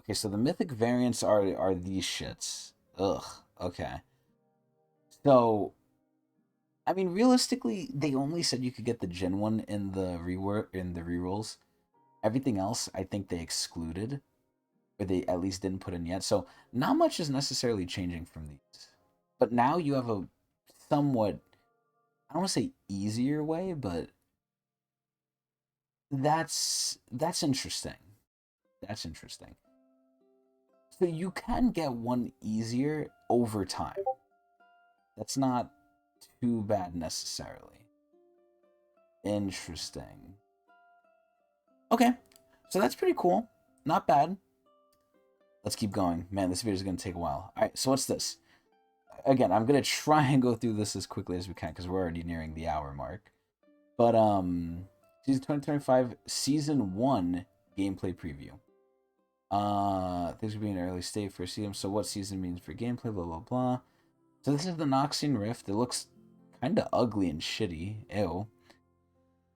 Okay, so the mythic variants are these shits. Ugh. Okay. So, I mean, realistically, they only said you could get the Gen one in the rerolls. Everything else, I think they excluded, or they at least didn't put in yet. So, not much is necessarily changing from these. But now you have a somewhat, I don't want to say easier way, but that's interesting. That's interesting. So you can get one easier over time. That's not too bad necessarily. Interesting. Okay, so that's pretty cool. Not bad. Let's keep going. Man, this video is going to take a while. All right, so what's this? Again, I'm going to try and go through this as quickly as we can because we're already nearing the hour mark. But, Season 2025, Season 1 gameplay preview. Things will be in an early state for season. So what season means for gameplay, blah, blah, blah. So this is the Noxian Rift. It looks kind of ugly and shitty. Ew.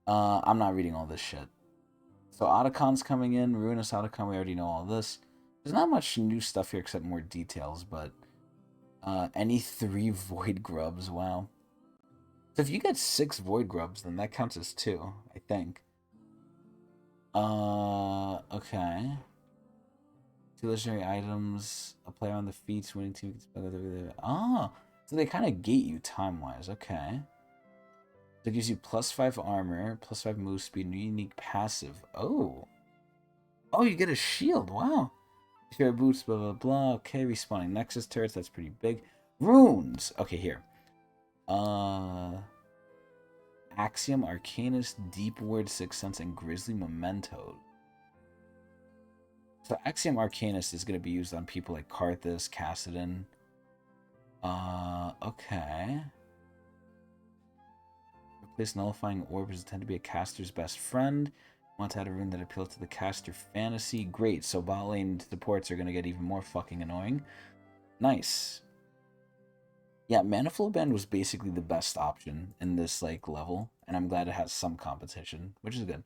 I'm not reading all this shit. So Otacon's coming in. Ruinous Otacon, we already know all this. There's not much new stuff here except more details, but any 3 Void Grubs, wow. So if you get 6 Void Grubs, then that counts as 2, I think. Okay. 2 legendary items. A player on the feats, winning team gets better. Ah, so they kind of gate you time-wise. Okay. So it gives you +5 armor, +5 move speed, new unique passive. Oh. Oh, you get a shield. Wow. Share boots, blah, blah, blah. Okay, respawning Nexus turrets. That's pretty big. Runes. Okay, here. Axiom, Arcanist, Deep Ward, Sixth Sense, and Grizzly Memento. So Axiom Arcanist is going to be used on people like Karthus, Kassadin. Okay. Replace Nullifying Orbs tend to be a caster's best friend. Want to add a rune that appeals to the caster fantasy? Great, so bot lane supports are going to get even more fucking annoying. Nice. Yeah, Mana Flow Band was basically the best option in this like level, and I'm glad it has some competition, which is good.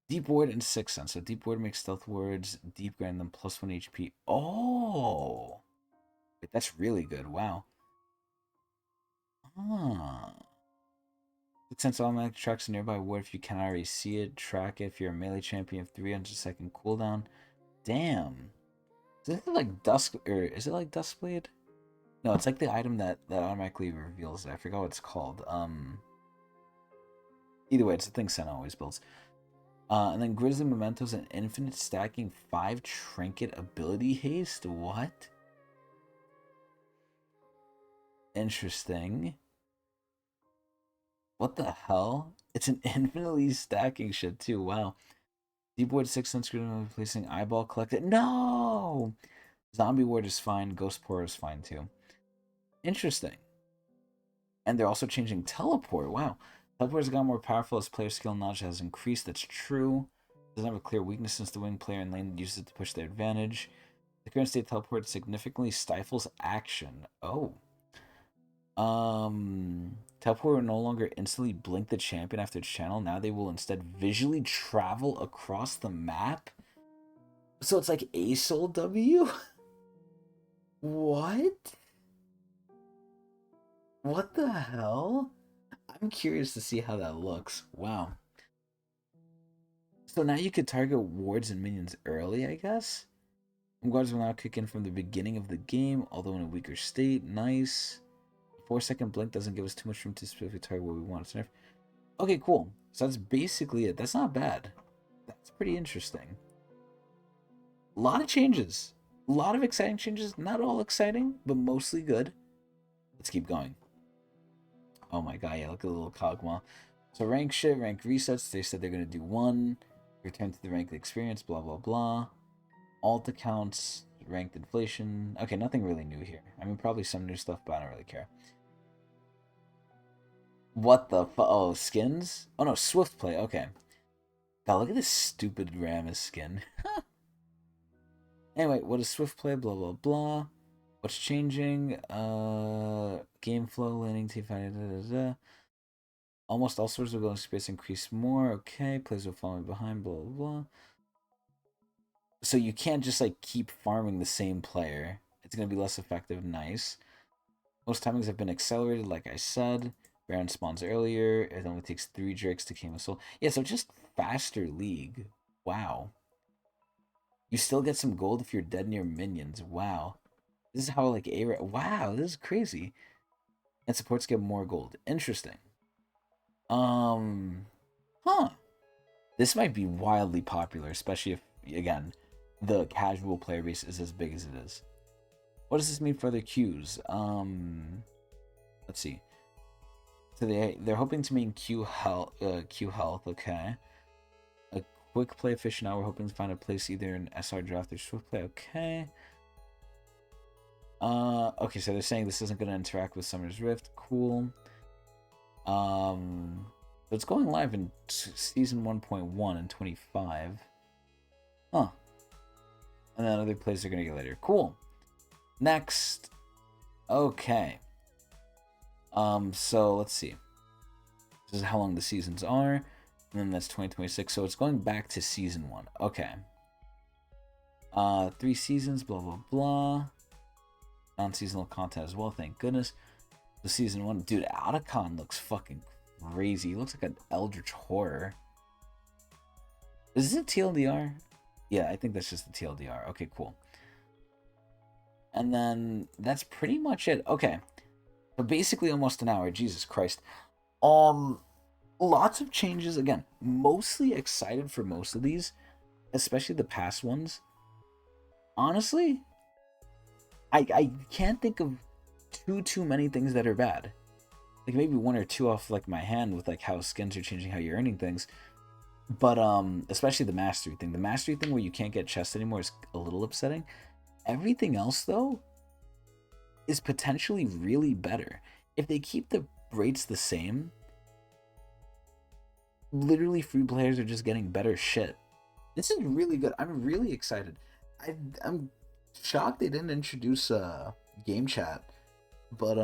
Deep Ward and Sixth Sense. So Deep Ward makes stealth wards, deep grant them +1 HP. Oh! Wait, that's really good. Wow. Ah. Sixth Sense automatic tracks a nearby ward if you cannot already see it. Track it if you're a melee champion. 300-second cooldown. Damn. So this is like Dusk, or is it like Duskblade? No, it's like the item that automatically reveals it. I forgot what it's called. Either way, it's the thing Senna always builds. And then Grizzly Mementos and infinite stacking 5 trinket ability haste. What? Interesting. What the hell? It's an infinitely stacking shit too. Wow. Deep Ward 6 sunscreen replacing eyeball collected. No! Zombie Ward is fine. Ghost Portal is fine too. Interesting. And they're also changing teleport. Wow. Teleport has gotten more powerful as player skill and knowledge has increased. That's true. It doesn't have a clear weakness since the wing player in lane uses it to push their advantage. The current state teleport significantly stifles action. Oh. Teleport will no longer instantly blink the champion after its channel. Now they will instead visually travel across the map. So it's like A Soul W? What? What the hell? I'm curious to see how that looks. Wow. So now you could target wards and minions early, I guess? Guards will now kick in from the beginning of the game, although in a weaker state. Nice. 4-second blink doesn't give us too much room to specifically target what we want to nerf. Okay, cool. So that's basically it. That's not bad. That's pretty interesting. A lot of changes. A lot of exciting changes. Not all exciting, but mostly good. Let's keep going. Oh my god, yeah, look at the little Kog'Maw. So rank shit, rank resets. They said they're going to do 1. Return to the ranked experience, blah, blah, blah. Alt accounts, ranked inflation. Okay, nothing really new here. I mean, probably some new stuff, but I don't really care. What the fu- Oh, skins? Oh no, Swift Play, okay. God, look at this stupid Rammus skin. Anyway, what is Swift Play? Blah, blah, blah. What's changing? Game flow, landing, team fighting, da, da, da. Almost all sorts will go in space increase more. Okay, players will follow behind, blah, blah, blah. So you can't just like keep farming the same player. It's going to be less effective. Nice. Most timings have been accelerated, like I said. Baron spawns earlier. It only takes 3 Drakes to King of Soul. Yeah, so just faster League. Wow. You still get some gold if you're dead near minions. Wow. This is how like A. Wow, this is crazy. And supports get more gold. Interesting. Huh. This might be wildly popular, especially if, again, the casual player base is as big as it is. What does this mean for other queues? Let's see. So they're hoping to maintain queue health, okay. A quick play aficionado, we're hoping to find a place either in SR draft or swift play, okay. Okay, so they're saying this isn't going to interact with Summer's Rift, cool. So it's going live in season 1.1 and 25. Huh. And then other plays are going to get later. Cool. Next. Okay. So let's see. This is how long the seasons are. And then that's 2026. So it's going back to season 1. Okay. 3 seasons, blah, blah, blah. Non-seasonal content as well, thank goodness. The season 1. Dude, Otacon looks fucking crazy. He looks like an eldritch horror. Is it TLDR? Yeah, I think that's just the TLDR. Okay, cool. And then that's pretty much it. Okay. So basically almost an hour. Jesus Christ. Lots of changes. Again, mostly excited for most of these, especially the past ones. Honestly, I can't think of too many things that are bad. Like maybe 1 or 2 off like my hand with like how skins are changing, how you're earning things. But especially the mastery thing. The mastery thing where you can't get chests anymore is a little upsetting. Everything else though is potentially really better. If they keep the rates the same, literally free players are just getting better shit. This is really good. I'm really excited. I'm shocked they didn't introduce game chat, but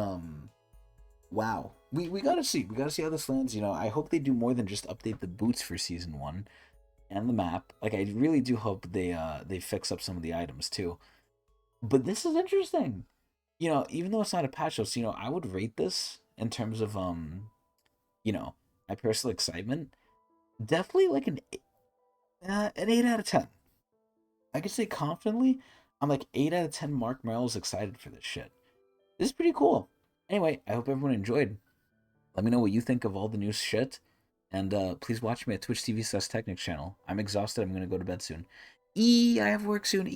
wow, we gotta see how this lands. You know, I hope they do more than just update the boots for season 1 and the map. Like I really do hope they fix up some of the items too. But this is interesting. You know, even though it's not a patch notes, you know, I would rate this in terms of you know, my personal excitement, definitely like an 8 out of 10. I could say confidently, I'm like 8 out of 10 Mark Merrill's excited for this shit. This is pretty cool. Anyway, I hope everyone enjoyed. Let me know what you think of all the new shit. And please watch me at Twitch TV/Tecnics channel. I'm exhausted. I'm going to go to bed soon. I have work soon.